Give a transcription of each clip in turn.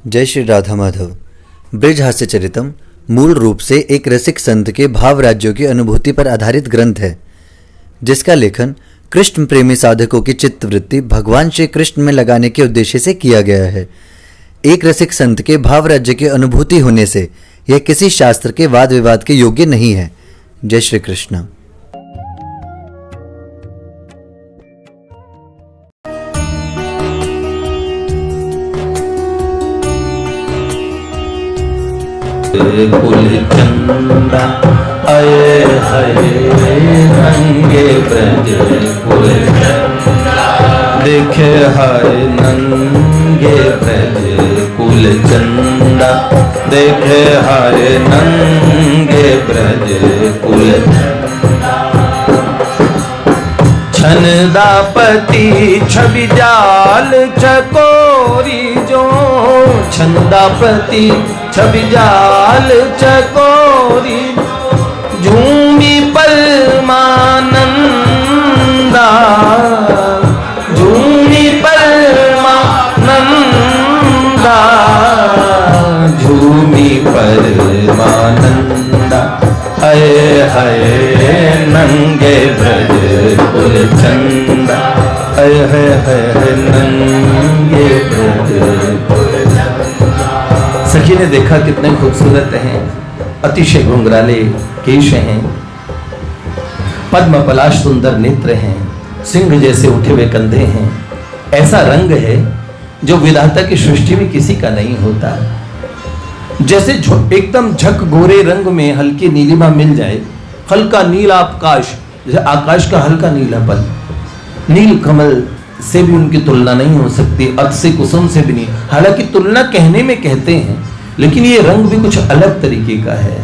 जय श्री राधा माधव। ब्रज हास्य चरितम मूल रूप से एक रसिक संत के भाव राज्यों की अनुभूति पर आधारित ग्रंथ है, जिसका लेखन कृष्ण प्रेमी साधकों की चित्तवृत्ति भगवान श्री कृष्ण में लगाने के उद्देश्य से किया गया है। एक रसिक संत के भाव राज्य की अनुभूति होने से यह किसी शास्त्र के वाद विवाद के योग्य नहीं है। जय श्री कृष्ण। कुल चंदा आए हरे नंगे ब्रज कुल चंदा देखे हाय नंगे ब्रज कुल चंदा देखे हाय नंगे ब्रज कुल चंदा छंदापति छवि जाल चकोरी जो छंदापति छवि जाल चकोरी झूमी परमानंदा झूमी परमानंदा झूमी परमानंदा हाय हाय नंगे ब्रज कुल चंदा हाय हाय नंगे ब्रज कुल चंदा। सखी ने देखा कितने खूबसूरत हैं, अतिशय घुंघराले केश हैं, पद्म पलाश सुंदर नेत्र हैं, सिंह जैसे उठे हुए कंधे हैं। ऐसा रंग है जो विधाता की सृष्टि में किसी का नहीं होता। जैसे एकदम झक गोरे रंग में हल्की नीलिमा मिल जाए, हल्का नीला आकाश, जैसे आकाश का हल्का नीलापन, नील कमल से भी उनकी तुलना नहीं हो सकती, अत से कुसुम से भी नहीं। हालांकि तुलना कहने में कहते हैं, लेकिन ये रंग भी कुछ अलग तरीके का है।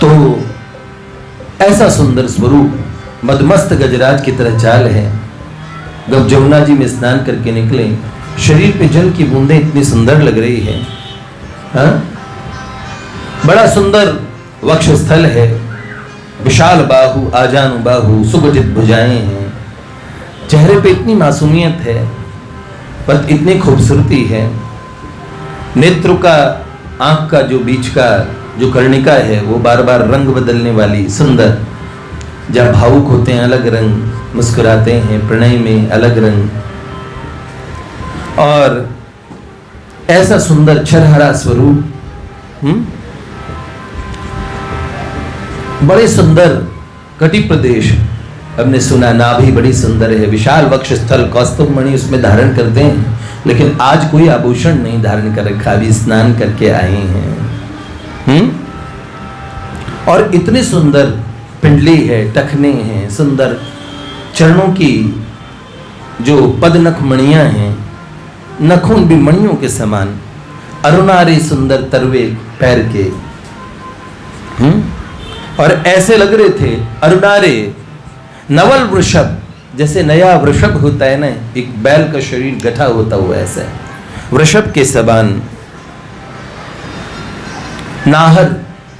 तो ऐसा सुंदर स्वरूप मदमस्त गजराज की तरह चाल है। जब जमुना जी में स्नान करके निकले, शरीर पे जल की बूंदें इतनी सुंदर लग रही है। बड़ा सुंदर वक्षस्थल है, विशाल बाहु, आजानु बाहु, सुगठित भुजाएं हैं, चेहरे पे इतनी मासूमियत है, पर इतनी खूबसूरती है। नेत्र का, आंख का जो बीच का जो कर्णिका है, वो बार बार रंग बदलने वाली सुंदर, जब भावुक होते हैं अलग रंग, मुस्कुराते हैं प्रणय में अलग रंग, और ऐसा सुंदर छरहरा स्वरूप। बड़े सुंदर कटि प्रदेश, हमने सुना नाभि बड़ी सुंदर है, विशाल वक्ष स्थल, कौस्तुभ मणि उसमें धारण करते हैं, लेकिन आज कोई आभूषण नहीं धारण कर रखा, अभी स्नान करके आए हैं। और इतनी सुंदर पिंडली है, टखने हैं, सुंदर चरणों की जो पदनख मणियां हैं, नखून भी मणियों के समान, अरुणारे सुंदर तरवे पैर के। और ऐसे लग रहे थे अरुणारे नवल वृषभ, जैसे नया वृषभ होता है ना, एक बैल का शरीर गठा होता हुआ, ऐसा वृषभ के समान। नाहर,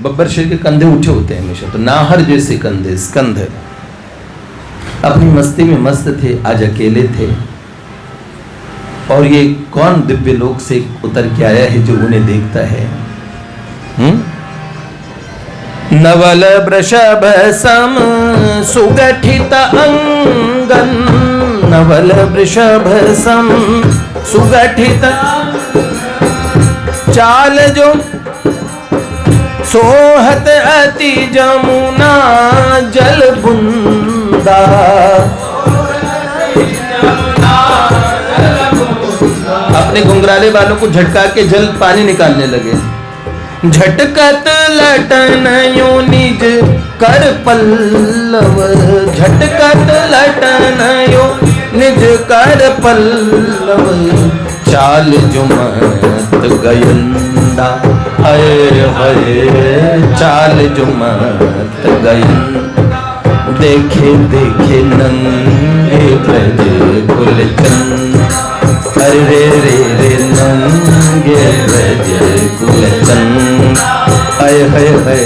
बब्बर शेर के कंधे उठे होते हैं हमेशा, तो नाहर जैसे कंधे, स्कंध। अपनी मस्ती में मस्त थे, आज अकेले थे। और ये कौन दिव्य लोक से उतर के आया है जो उन्हें देखता है? नवल वृषभ सम सुगठित अंगन, नवल वृषभ सम सुगठित चाल जो सोहत अति जमुना जल बुंदा। अपने घुंघराले बालों को झटका के जल पानी निकालने लगे। झटकत लटन यो निज कर पल्लव, झटकत लटन यो निज कर पल्लव, चाल जुमत गयंदा हाय हाय चाल जुमत गयंदा। देखे देखे नंगे ब्रज कुल चंदा, अरे रे रे नंगे ब्रज कुल चंदा हाय हाय हाय।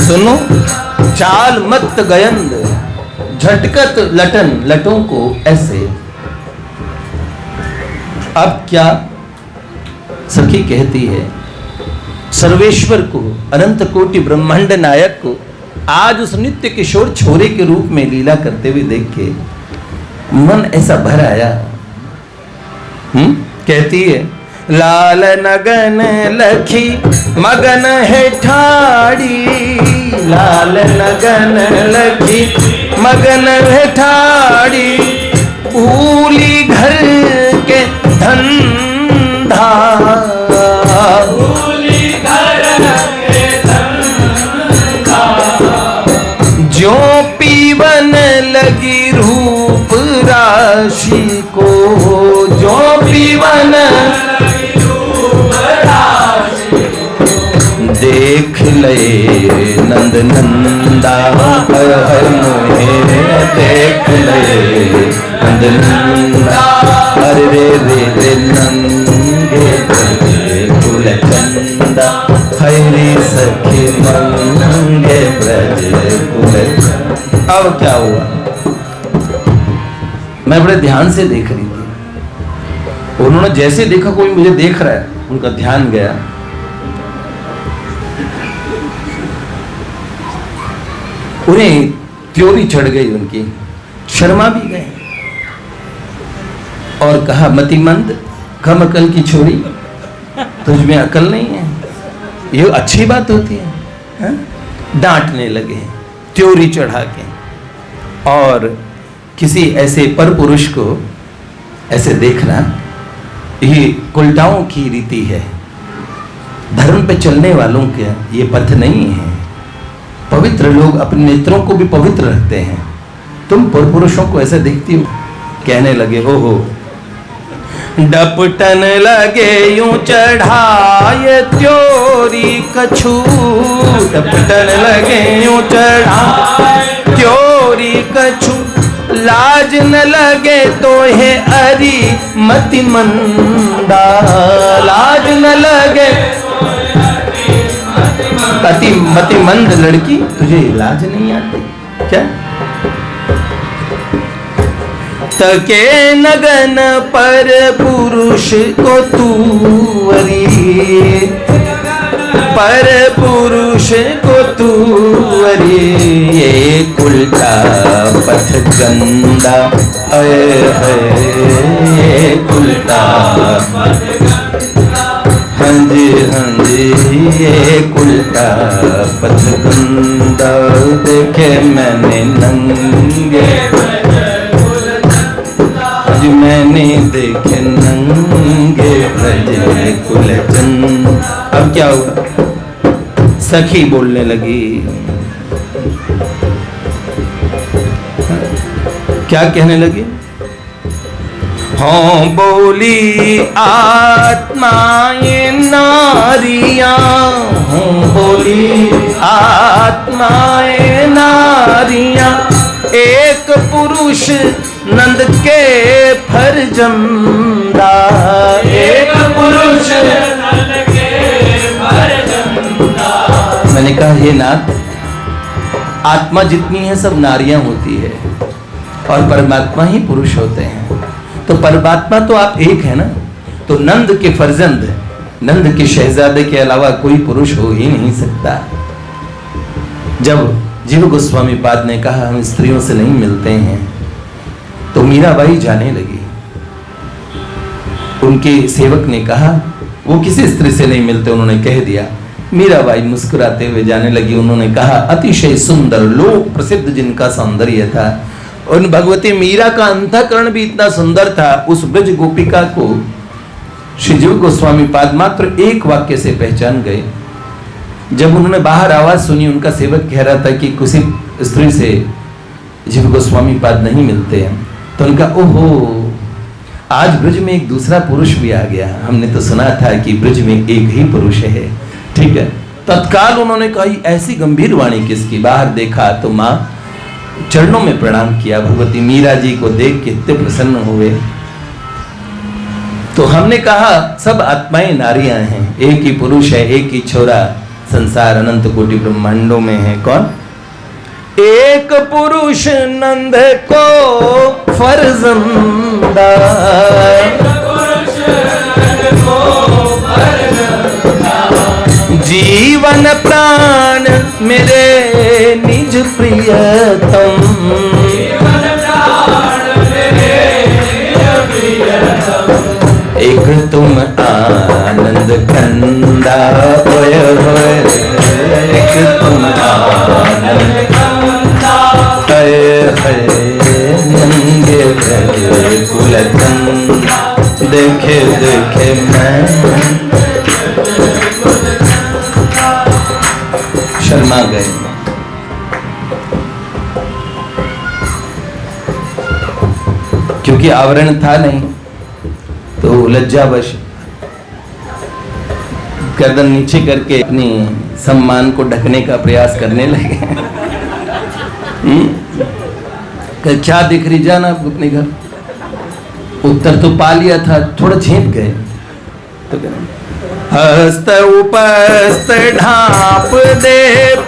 सुनो, चाल मत गयंद, झटकत लटन, लटों को ऐसे अब क्या सखी कहती है, सर्वेश्वर को, अनंत कोटि ब्रह्मांड नायक को आज उस नित्य किशोर छोरे के रूप में लीला करते हुए देख के मन ऐसा भर आया। कहती है, लाल नगन लखी मगन है ठाड़ी, लाल नगन लखी मगन है ठाड़ी, ऊली घर के धंधा, ऊली घर के धंधा, जो पीवन लगी रूप राशि को, जो पीवन देख ले नंद नंदा, हर हर मोहे देख ले नंद नंदा, हरे रे रे रे नंगे कुल चंदा, हरे सखी मंगे ब्रज कुल। अब क्या हुआ, मैं बड़े ध्यान से देख रही थी, उन्होंने जैसे देखा कोई मुझे देख रहा है, उनका ध्यान गया, उन्हें त्योरी चढ़ गई, उनकी शर्मा भी गए और कहा, मतिमंद कम अकल की छोरी, तुझ में अकल नहीं है, ये अच्छी बात होती है? डांटने लगे त्योरी चढ़ा के। और किसी ऐसे पर पुरुष को ऐसे देखना ये कुलटाओं की रीति है, धर्म पे चलने वालों के ये पथ नहीं है। पवित्र लोग अपने नेत्रों को भी पवित्र रखते हैं, तुम पुरुषों को ऐसे देखती हो। कहने लगे, हो डपटन लगे यूं चढ़ाए त्योरी कछु, डपटन लगे यूं चढ़ाए त्योरी कछु, लाज न लगे तो है अरी मति मंदा, लाज न लगे मति मंद लड़की, तुझे लाज नहीं आती क्या? तके नगन पर पुरुष को तूवरी, पर पुरुष को तूवरी, ये उल्टा पथ गंदा, ये उल्टा हंजी हंजी, ये उल्टा पथ गंदा, देखे मैंने नंगे, मैंने देखे नंगे ब्रज कुल चंद। अब क्या हुआ, सखी बोलने लगी, क्या कहने लगी? हाँ बोली आत्माएं नारियां, हाँ बोली आत्माएं नारियां, एक पुरुष नंद के फरजंदा, एक पुरुष नंद के फरजंदा। मैंने कहा, हे नाथ, आत्मा जितनी है सब नारियां होती है और परमात्मा ही पुरुष होते हैं, तो परमात्मा तो आप एक है ना, तो नंद के फर्जंद, नंद के शहजादे के अलावा कोई पुरुष हो ही नहीं सकता। जब जीव गोस्वामी पाद ने कहा हम स्त्रियों से नहीं मिलते हैं, तो मीराबाई जाने लगी। उनके सेवक ने कहा वो किसी स्त्री से नहीं मिलते, उन्होंने कह दिया। मीराबाई मुस्कुराते हुए जाने लगी। उन्होंने कहा, अतिशय सुंदर, लोक प्रसिद्ध जिनका सौंदर्य था, उन भगवती मीरा का अंतःकरण भी इतना सुंदर था, उस ब्रज गोपिका को श्री जीव गोस्वामी पाद मात्र एक वाक्य से पहचान गए। जब उन्होंने बाहर आवाज सुनी, उनका सेवक कह रहा था कि किसी स्त्री से जीव गोस्वामी पाद नहीं मिलते हैं, तो उनका ओहो, आज ब्रज में एक दूसरा पुरुष भी आ गया, हमने तो सुना था कि ब्रज में एक ही पुरुष है। ठीक है, तत्काल उन्होंने कही ऐसी गंभीर वाणी किसकी? बाहर देखा तो माँ चरणों में प्रणाम किया, भगवती मीरा जी को देख के इतने प्रसन्न हुए। तो हमने कहा सब आत्माएं नारियां हैं, एक ही पुरुष है, एक ही छोरा संसार अनंत कोटि ब्रह्मांडों में है। कौन? एक पुरुष नंद को फर्जंदा, जीवन प्राण मेरे निज प्रियतम, एक तुम आनंद कंदा होय होय, एक तुम आनंद कंदा होय होय, नंगे ब्रज कुल चंदा, देखे देखे मैं शर्मा गए। क्योंकि आवरण था नहीं तो लज्जावश गर्दन नीचे करके अपनी सम्मान को ढकने का प्रयास करने लगे। क्या दिख रही, जाना अपने घर। उत्तर तो पा लिया था, थोड़ा झेप गए तो हस्त उपस्थ ढाप दे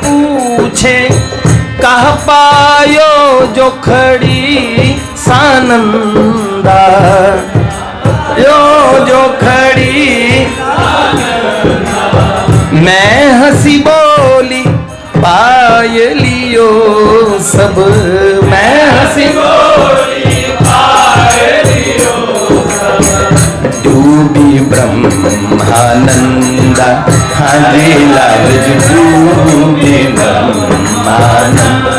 पूछे, कह पायो जो खड़ी सानंदा, यो जो खड़ी। मैं हंसी बोली पाय लियो सब, मैं हंसी बोली पाय लियो सब, डूबी ब्रह्मानंदा, हाजी लाल डूबी ब्रह्मानंदा,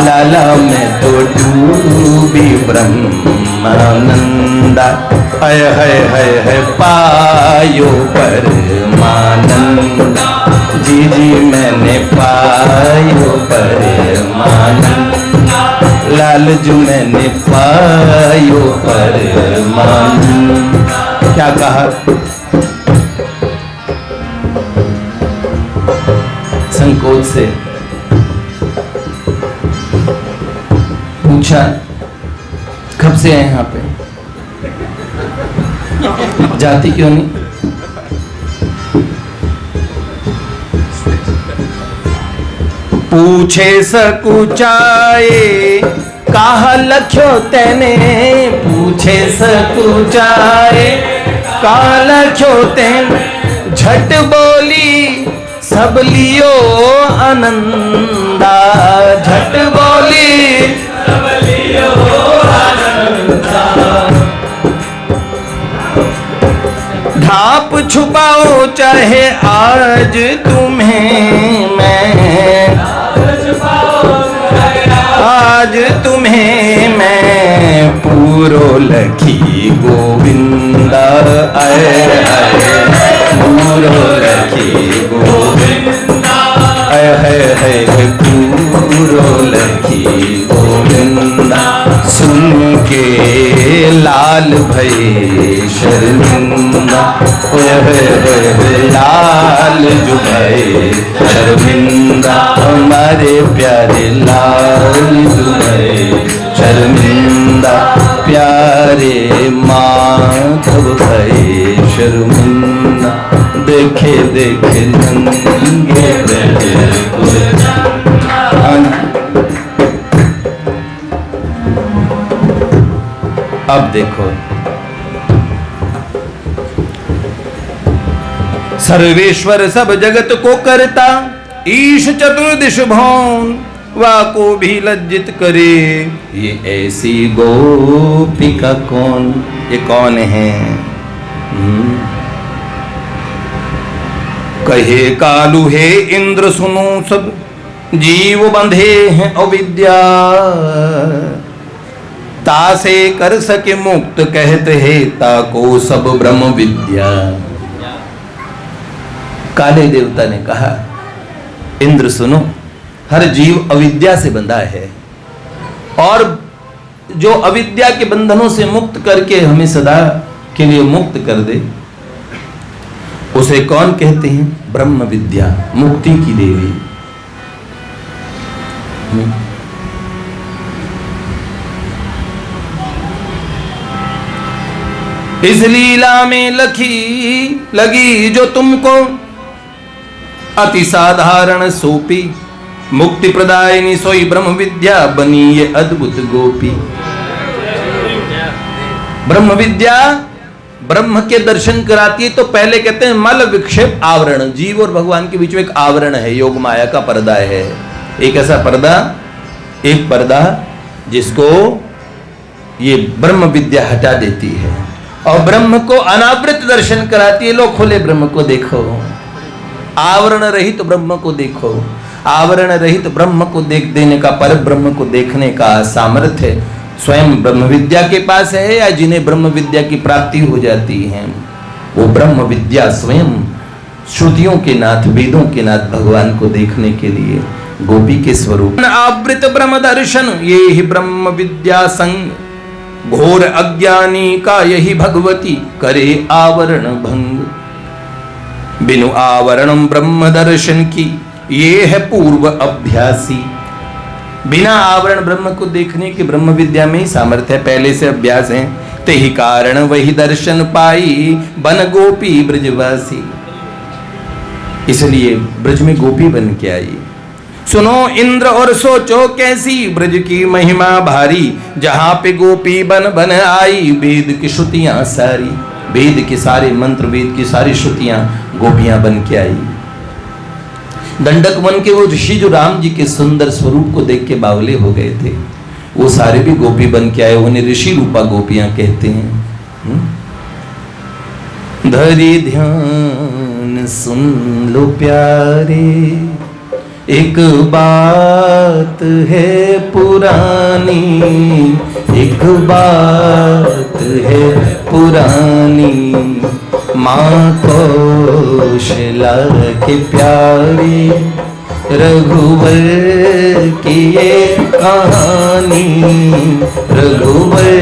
लाला में तो डूबी ब्रह्मानंदा, हय हय हय हय पायो परमानंदा, जी जी मैंने पायो परमानंदा, लालजू मैंने पायो परमानंदा। क्या कहा? संकोच से पूछा, कब से आए यहाँ पे, जाती क्यों नहीं? पूछे सकुचाए काह लख्यो तेने, पूछे सकुचाए काह लख्यो तेने, झट बोली सब लियो आनंदा, झट बोली सब लियो आनंदा। ढाप छुपाओ चाहे आज तुम्हें मैं, आज तुम्हें मैं पूरो लखी गोविंदा, आए आए पूरो लखी गोविंदा, आए है पूरो लखी गोविंदा। सुन के लाल भई शर्मिंदा, लाल जो भई शर्मिंदा, हमारे प्यारे लाल जो भई शर्मिंदा, प्यारे माधव भई शर्मिंदा, देखे देखे नंगे ब्रज कुल। अब देखो, सर्वेश्वर सब जगत को करता, ईश चतुर्दिश भौन वा को भी लज्जित करे, ये ऐसी गोपिका कौन, ये कौन है? कहे कालू हे इंद्र सुनो सब जीव बंधे हैं अविद्या, तासे कर सके मुक्त कहते हैं ताको सब ब्रह्म विद्या। काले देवता ने कहा, इंद्र सुनो, हर जीव अविद्या से बंधा है, और जो अविद्या के बंधनों से मुक्त करके हमें सदा के लिए मुक्त कर दे, उसे कौन कहते हैं? ब्रह्म विद्या, मुक्ति की देवी। इस लीला में लगी जो तुमको, अति साधारण सोपी, मुक्ति प्रदायिनी सोई ब्रह्म विद्या बनी ये अद्भुत गोपी। ब्रह्म विद्या ब्रह्म के दर्शन कराती है तो पहले कहते हैं मल विक्षेप आवरण, जीव और भगवान के बीच में एक आवरण है, योग माया का पर्दा है। एक ऐसा पर्दा, एक पर्दा जिसको ये ब्रह्म विद्या हटा देती है और ब्रह्म को अनावृत दर्शन कराती है। लो खुले ब्रह्म को देखो, आवरण रहित तो ब्रह्म को देखो। आवरण रहित तो ब्रह्म को देख देने का, पर ब्रह्म को देखने का सामर्थ्य स्वयं ब्रह्म विद्या के पास है, या जिन्हें ब्रह्म विद्या की प्राप्ति हो जाती है वो ब्रह्म विद्या स्वयं श्रुतियों के नाथ, वेदों के नाथ भगवान को देखने के लिए गोपी के स्वरूप आवृत ब्रह्म दर्शन, ये ही ब्रह्म विद्या संग, घोर अज्ञानी का यही भगवती करे आवरण भंग। बिनु आवरण ब्रह्म दर्शन की ये है पूर्व अभ्यासी। बिना आवरण ब्रह्म को देखने के ब्रह्म विद्या में ही सामर्थ्य है, पहले से अभ्यास है। ते ही कारण वही दर्शन पाई बन गोपी ब्रजवासी। इसलिए ब्रज में गोपी बन के आई। सुनो इंद्र और सोचो कैसी ब्रज की महिमा भारी, जहां पे गोपी बन बन आई वेद की श्रुतियां सारी। वेद के सारे मंत्र, वेद की सारी श्रुतियां गोपियां बन के आई। दंडक वन के वो ऋषि जो राम जी के सुंदर स्वरूप को देख के बावले हो गए थे, वो सारे भी गोपी बन के आए। उन्हें ऋषि रूपा गोपियां कहते हैं। धरी ध्यान सुन लो प्यारे, एक बात है पुरानी, एक बात है पुरानी। माँ कौशला के प्यारे रघुवर की ये कहानी, रघुवर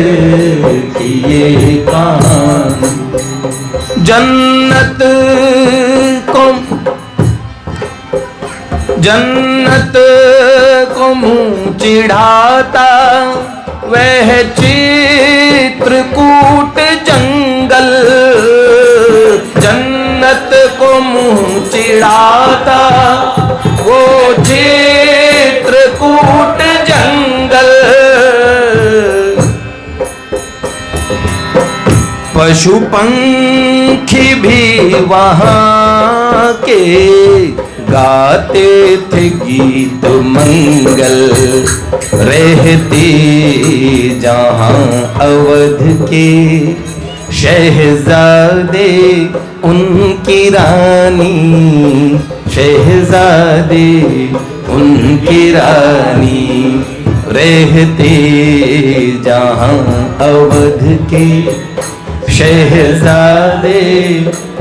की ये कहानी। जन्नत को मुँह चिढ़ाता वह चित्रकूट जंगल। जन्नत को मुँह चिढ़ाता वो चित्रकूट जंगल। पशु पंखी भी वहाँ के गाते थे गीत मंगल। रहती जहाँ अवध के शहजादे उनकी रानी, शहजादे उनकी रानी। रहते जहाँ अवध के शहजादे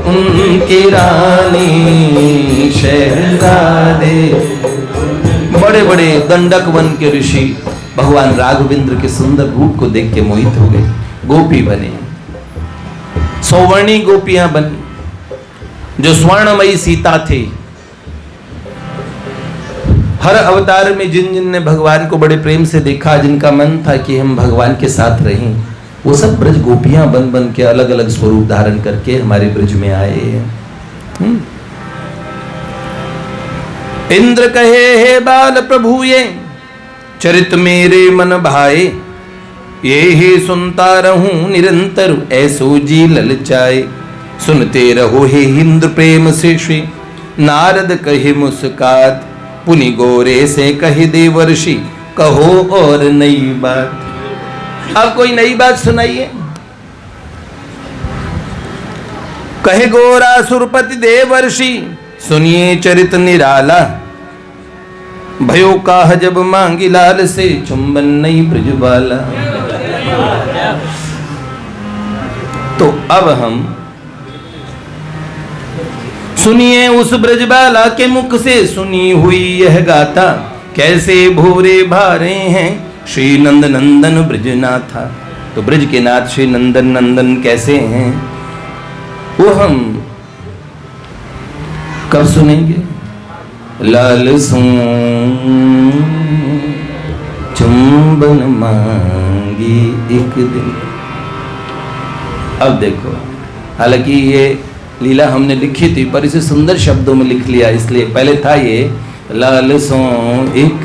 उनकी रानी, शहजादे। बड़े बड़े दंडक वन के ऋषि भगवान राघवेंद्र के सुंदर रूप को देख के मोहित हो गए, गोपी बने। सौवर्णी गोपियां बनी, जो स्वर्णमयी सीता थे। हर अवतार में जिन जिन ने भगवान को बड़े प्रेम से देखा, जिनका मन था कि हम भगवान के साथ रहें, वो सब ब्रज गोपियां बन बन के अलग अलग स्वरूप धारण करके हमारे ब्रज में आए हैं। इंद्र कहे हे बाल प्रभु ये चरित मेरे मन भाए, ये ही सुनता रहूं निरंतर ऐसो जी ललचाए। सुनते रहो हे इंद्र प्रेम से श्री नारद कहे मुस्कात। पुनि गोरे से कहे देवर्षि कहो और नई बात। अब कोई नई बात सुनाइए। कहे गोरा सुरपति देवर्षि सुनिए चरित निराला। भयो काह जब मांगी लाल से चुंबन नहीं ब्रजबाला। तो अब हम सुनिए उस ब्रजबाला के मुख से सुनी हुई यह गाथा। कैसे भोरे भारे हैं श्री नंद नंदन ब्रजनाथा। तो ब्रज के नाथ श्री नंदन नंदन कैसे हैं वो हम कब सुनेंगे? लाल सुन चुंबन मांगी एक दिन। अब देखो, हालांकि ये लीला हमने लिखी थी पर इसे सुंदर शब्दों में लिख लिया, इसलिए पहले था ये लाल सो एक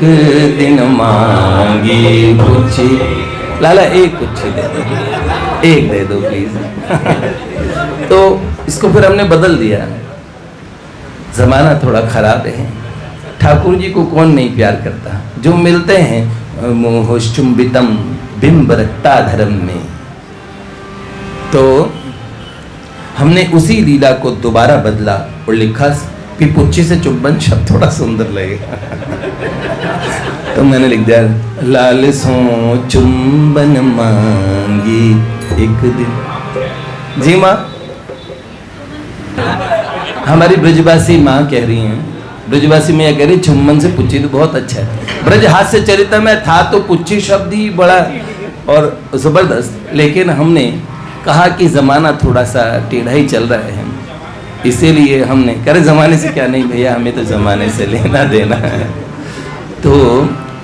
दिन मांगी पूछी लाला एक पुच्छी दे दो, एक दे दो प्लीज। तो इसको फिर हमने बदल दिया, जमाना थोड़ा खराब है, ठाकुर जी को कौन नहीं प्यार करता। जो मिलते हैं मोहश्चुंबितम बिंब रक्ताधरम में, तो हमने उसी लीला को दोबारा बदला और लिखा कि पुच्छी से चुंबन शब्द थोड़ा सुंदर लगेगा। तो मैंने लिख दिया लाल सो चुंबन मांगी एक दिन। जी माँ, हमारी ब्रजवासी माँ कह रही हैं, ब्रजवासी में कह रही चुम्बन से पुच्छी तो बहुत अच्छा है। ब्रज हास्य चरित्र में था तो पुच्छी शब्द ही बड़ा और जबरदस्त, लेकिन हमने कहा कि जमाना थोड़ा सा टेढ़ा ही चल रहा है, इसीलिए हमने कह रहे जमाने से क्या नहीं भैया, हमें तो जमाने से लेना देना है। तो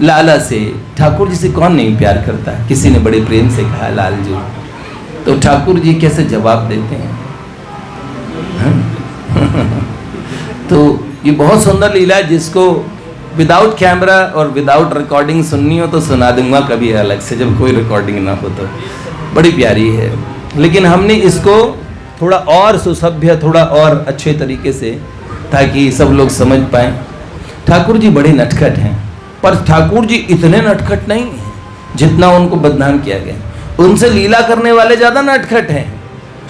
लाला से, ठाकुर जी से कौन नहीं प्यार करता। किसी ने बड़े प्रेम से कहा लाल जी, तो ठाकुर जी कैसे जवाब देते हैं। तो ये बहुत सुंदर लीला है, जिसको विदाउट कैमरा और विदाउट रिकॉर्डिंग सुननी हो तो सुना दूंगा कभी अलग से, जब कोई रिकॉर्डिंग ना हो तो। बड़ी प्यारी है, लेकिन हमने इसको थोड़ा और सुसभ्य, थोड़ा और अच्छे तरीके से, ताकि सब लोग समझ पाए। ठाकुर जी बड़े नटखट हैं, पर ठाकुर जी इतने नटखट नहीं हैं जितना उनको बदनाम किया गया। उनसे लीला करने वाले ज्यादा नटखट हैं।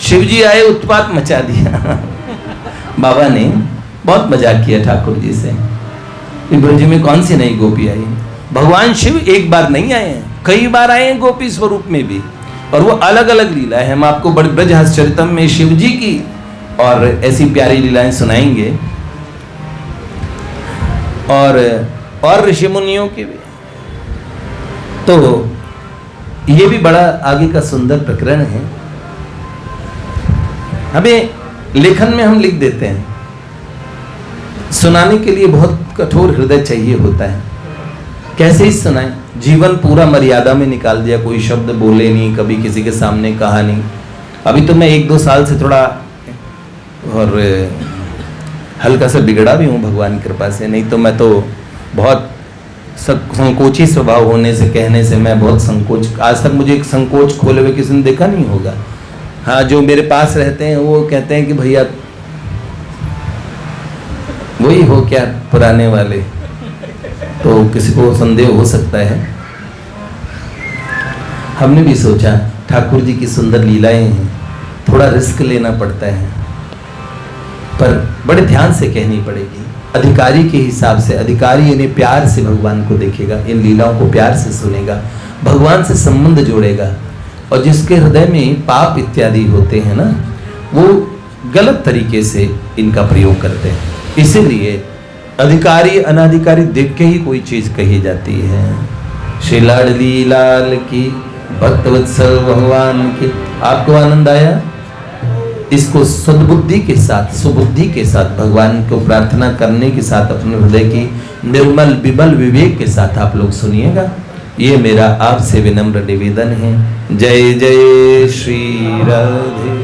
शिव जी आए, उत्पात मचा दिया। बाबा ने बहुत मजाक किया ठाकुर जी से। ब्रज में कौन सी नई गोपी आई। भगवान शिव एक बार नहीं आए हैं, कई बार आए हैं गोपी स्वरूप में भी, और वो अलग अलग लीला है। हम आपको ब्रज हंसचरितम में शिव जी की और ऐसी प्यारी लीलाएं सुनाएंगे, और ऋषि मुनियों की भी। तो ये भी बड़ा आगे का सुंदर प्रकरण है। हमें लेखन में हम लिख देते हैं, सुनाने के लिए बहुत कठोर हृदय चाहिए होता है। कैसे ही सुनाएं, जीवन पूरा मर्यादा में निकाल दिया, कोई शब्द बोले नहीं, कभी किसी के सामने कहा नहीं। अभी तो मैं 1-2 साल से थोड़ा और हल्का सा बिगड़ा भी हूँ भगवान की कृपा से, नहीं तो मैं तो बहुत संकोची स्वभाव होने से, कहने से मैं बहुत संकोच, आज तक मुझे एक संकोच खोले हुए किसी ने देखा नहीं होगा। हाँ, जो मेरे पास रहते हैं वो कहते हैं कि भैया वही हो क्या पुराने वाले, तो किसी को संदेह हो सकता है। हमने भी सोचा ठाकुर जी की सुंदर लीलाएं हैं, थोड़ा रिस्क लेना पड़ता है, पर बड़े ध्यान से कहनी पड़ेगी। अधिकारी के हिसाब से, अधिकारी इन्हें प्यार से भगवान को देखेगा, इन लीलाओं को प्यार से सुनेगा, भगवान से संबंध जोड़ेगा। और जिसके हृदय में पाप इत्यादि होते हैं ना, वो गलत तरीके से इनका प्रयोग करते हैं। इसीलिए अधिकारी अनाधिकारी देख के ही कोई चीज कही जाती है। श्री लाडली लाल की, भक्तवत्सल भगवान की। आपको आनंद आया? इसको सद्बुद्धि के साथ, सुबुद्धि के साथ, भगवान को प्रार्थना करने के साथ, अपने हृदय की निर्मल विमल विवेक के साथ आप लोग सुनिएगा। ये मेरा आपसे विनम्र निवेदन है। जय जय श्री राधे।